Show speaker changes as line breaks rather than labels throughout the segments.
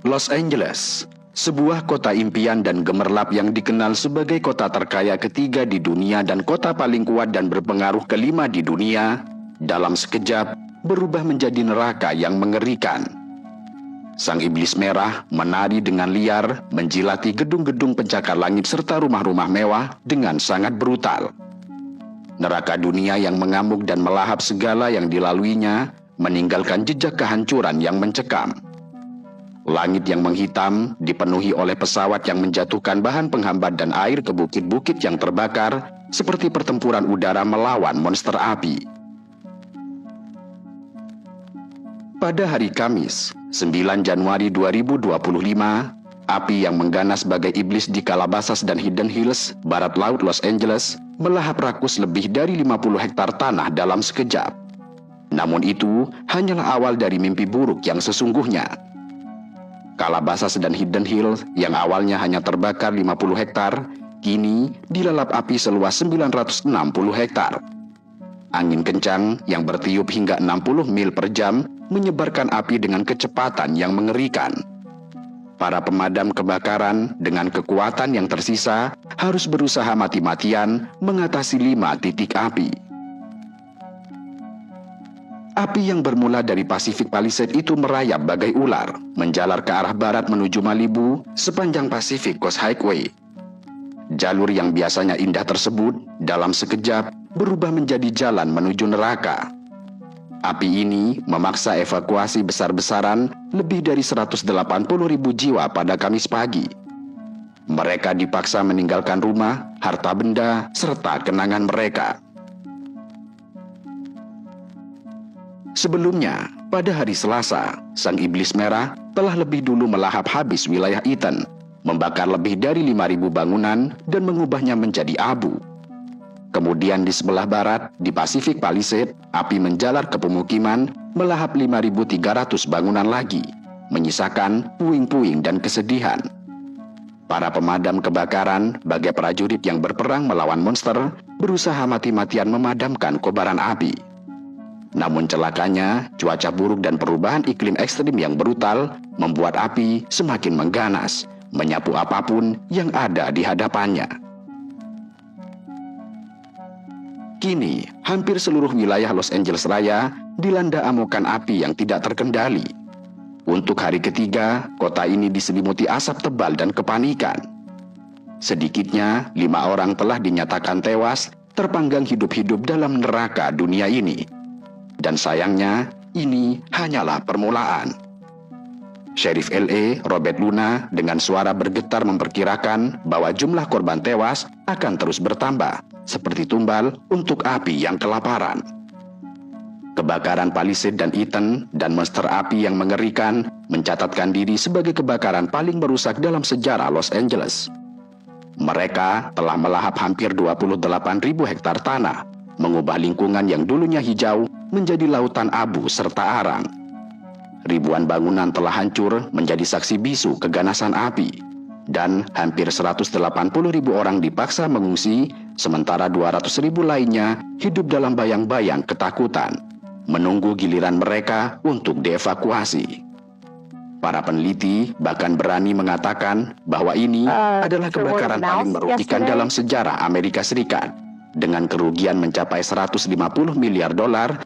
Los Angeles, sebuah kota impian dan gemerlap yang dikenal sebagai kota terkaya ketiga di dunia dan kota paling kuat dan berpengaruh kelima di dunia, dalam sekejap berubah menjadi neraka yang mengerikan. Sang iblis merah menari dengan liar, menjilati gedung-gedung pencakar langit serta rumah-rumah mewah dengan sangat brutal. Neraka dunia yang mengamuk dan melahap segala yang dilaluinya, meninggalkan jejak kehancuran yang mencekam. Langit yang menghitam dipenuhi oleh pesawat yang menjatuhkan bahan penghambat dan air ke bukit-bukit yang terbakar, seperti pertempuran udara melawan monster api. Pada hari Kamis, 9 Januari 2025, api yang mengganas sebagai iblis di Calabasas dan Hidden Hills, barat laut Los Angeles, melahap rakus lebih dari 50 hektar tanah dalam sekejap. Namun itu hanyalah awal dari mimpi buruk yang sesungguhnya. Calabasas dan Hidden Hills yang awalnya hanya terbakar 50 hektar, kini dilalap api seluas 960 hektar. Angin kencang yang bertiup hingga 60 mil per jam menyebarkan api dengan kecepatan yang mengerikan. Para pemadam kebakaran dengan kekuatan yang tersisa harus berusaha mati-matian mengatasi 5 titik api. Api yang bermula dari Pacific Palisades itu merayap bagai ular, menjalar ke arah barat menuju Malibu sepanjang Pacific Coast Highway. Jalur yang biasanya indah tersebut dalam sekejap berubah menjadi jalan menuju neraka. Api ini memaksa evakuasi besar-besaran lebih dari 180.000 jiwa pada Kamis pagi. Mereka dipaksa meninggalkan rumah, harta benda, serta kenangan mereka. Sebelumnya, pada hari Selasa, sang iblis merah telah lebih dulu melahap habis wilayah Eaton, membakar lebih dari 5.000 bangunan dan mengubahnya menjadi abu. Kemudian di sebelah barat, di Pacific Palisades, api menjalar ke pemukiman, melahap 5.300 bangunan lagi, menyisakan puing-puing dan kesedihan. Para pemadam kebakaran, bagai prajurit yang berperang melawan monster, berusaha mati-matian memadamkan kobaran api. Namun celakanya, cuaca buruk dan perubahan iklim ekstrim yang brutal membuat api semakin mengganas, menyapu apapun yang ada di hadapannya. Kini, hampir seluruh wilayah Los Angeles Raya dilanda amukan api yang tidak terkendali. Untuk hari ketiga, kota ini diselimuti asap tebal dan kepanikan. Sedikitnya, 5 orang telah dinyatakan tewas, terpanggang hidup-hidup dalam neraka dunia ini. Dan sayangnya, ini hanyalah permulaan. Sheriff LA, Robert Luna, dengan suara bergetar memperkirakan bahwa jumlah korban tewas akan terus bertambah, seperti tumbal untuk api yang kelaparan. Kebakaran Palisades dan Eaton dan monster api yang mengerikan mencatatkan diri sebagai kebakaran paling merusak dalam sejarah Los Angeles. Mereka telah melahap hampir 28.000 hektar tanah, mengubah lingkungan yang dulunya hijau menjadi lautan abu serta arang. Ribuan bangunan telah hancur menjadi saksi bisu keganasan api, dan hampir 180.000 orang dipaksa mengungsi, sementara 200.000 lainnya hidup dalam bayang-bayang ketakutan, menunggu giliran mereka untuk dievakuasi. Para peneliti bahkan berani mengatakan bahwa ini adalah kebakaran paling merugikan dalam sejarah Amerika Serikat, dengan kerugian mencapai 150 miliar dolar.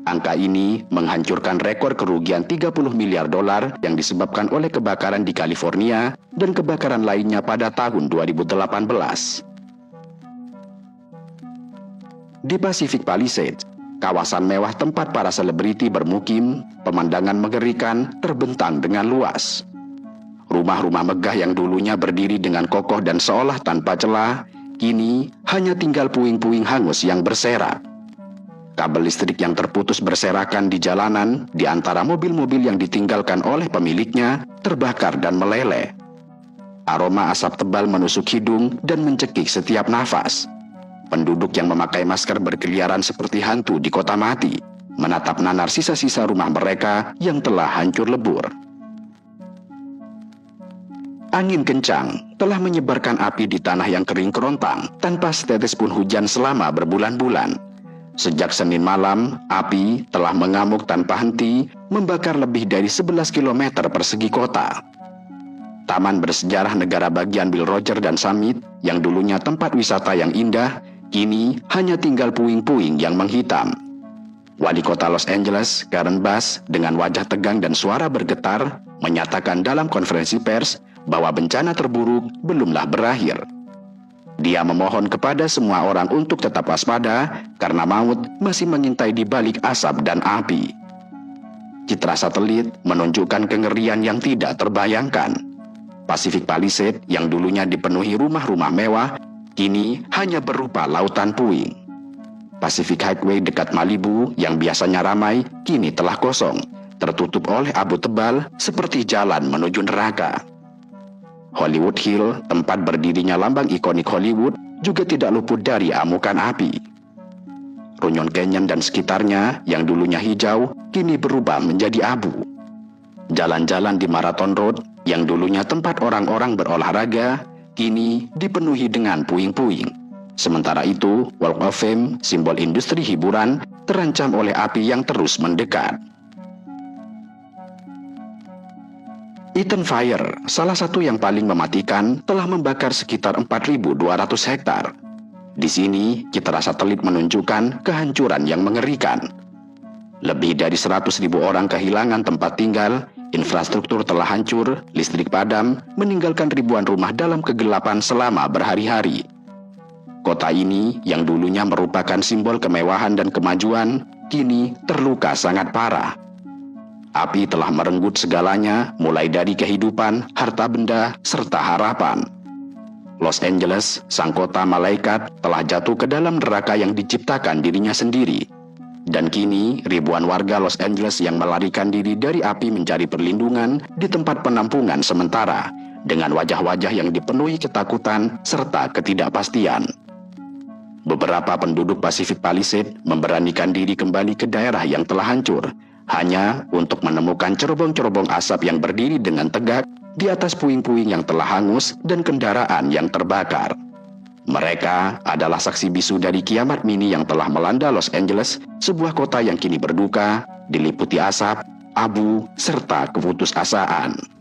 Angka ini menghancurkan rekor kerugian 30 miliar dolar yang disebabkan oleh kebakaran di California dan kebakaran lainnya pada tahun 2018. Di Pacific Palisades, kawasan mewah tempat para selebriti bermukim, pemandangan mengerikan terbentang dengan luas. Rumah-rumah megah yang dulunya berdiri dengan kokoh dan seolah tanpa celah, kini hanya tinggal puing-puing hangus yang berserak. Kabel listrik yang terputus berserakan di jalanan di antara mobil-mobil yang ditinggalkan oleh pemiliknya terbakar dan meleleh. Aroma asap tebal menusuk hidung dan mencekik setiap nafas. Penduduk yang memakai masker berkeliaran seperti hantu di kota mati, menatap nanar sisa-sisa rumah mereka yang telah hancur lebur. Angin kencang telah menyebarkan api di tanah yang kering kerontang tanpa setetes pun hujan selama berbulan-bulan. Sejak Senin malam, api telah mengamuk tanpa henti, membakar lebih dari 11 km persegi kota. Taman bersejarah negara bagian Bill Roger dan Summit, yang dulunya tempat wisata yang indah, kini hanya tinggal puing-puing yang menghitam. Wali kota Los Angeles, Karen Bass, dengan wajah tegang dan suara bergetar, menyatakan dalam konferensi pers bahwa bencana terburuk belumlah berakhir. Dia memohon kepada semua orang untuk tetap waspada karena maut masih mengintai di balik asap dan api. Citra satelit menunjukkan kengerian yang tidak terbayangkan. Pacific Palisades yang dulunya dipenuhi rumah-rumah mewah, kini hanya berupa lautan puing. Pacific Highway dekat Malibu yang biasanya ramai, kini telah kosong, tertutup oleh abu tebal seperti jalan menuju neraka. Hollywood Hill, tempat berdirinya lambang ikonik Hollywood, juga tidak luput dari amukan api. Runyon Canyon dan sekitarnya yang dulunya hijau, kini berubah menjadi abu. Jalan-jalan di Marathon Road, yang dulunya tempat orang-orang berolahraga, kini dipenuhi dengan puing-puing. Sementara itu, Walk of Fame, simbol industri hiburan, terancam oleh api yang terus mendekat. Eaton Fire, salah satu yang paling mematikan, telah membakar sekitar 4.200 hektar. Di sini, citra satelit menunjukkan kehancuran yang mengerikan. Lebih dari 100.000 orang kehilangan tempat tinggal, infrastruktur telah hancur, listrik padam, meninggalkan ribuan rumah dalam kegelapan selama berhari-hari. Kota ini, yang dulunya merupakan simbol kemewahan dan kemajuan, kini terluka sangat parah. Api telah merenggut segalanya, mulai dari kehidupan, harta benda, serta harapan. Los Angeles, sang kota malaikat, telah jatuh ke dalam neraka yang diciptakan dirinya sendiri. Dan kini, ribuan warga Los Angeles yang melarikan diri dari api mencari perlindungan di tempat penampungan sementara, dengan wajah-wajah yang dipenuhi ketakutan serta ketidakpastian. Beberapa penduduk Pacific Palisades memberanikan diri kembali ke daerah yang telah hancur, hanya untuk menemukan cerobong-cerobong asap yang berdiri dengan tegak di atas puing-puing yang telah hangus dan kendaraan yang terbakar. Mereka adalah saksi bisu dari kiamat mini yang telah melanda Los Angeles, sebuah kota yang kini berduka, diliputi asap, abu, serta keputusasaan.